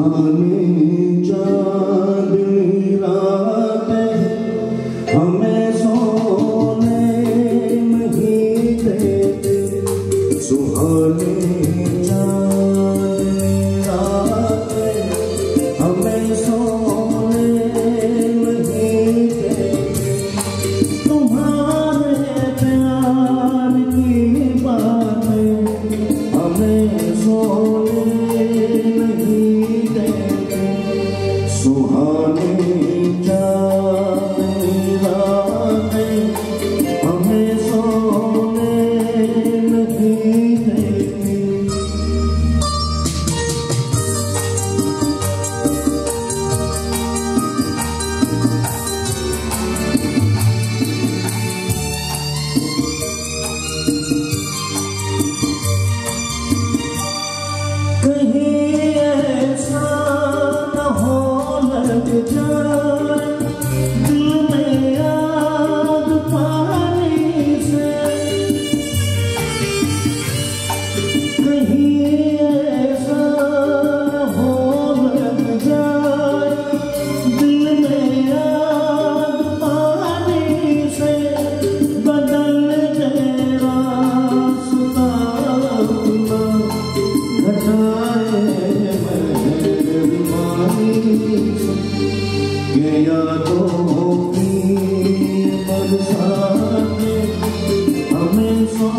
सुहानी चांदनी रातें हमें सोने नहीं देते। सुहानी चांदनी रातें हमें सोने नहीं देते। तुम्हारे प्यार की बातें हमें सोने नहीं देते। सुहानी चांदनी रातें हमें सोने नहीं देती। कहीं ऐसा न हो लग जाए दिल में आग पानी से। कहीं ऐसा न हो लग जाए दिल में आग पानी से। बदल जाए रास्ता अपना घटाए ये यादों की बरसात हमें सो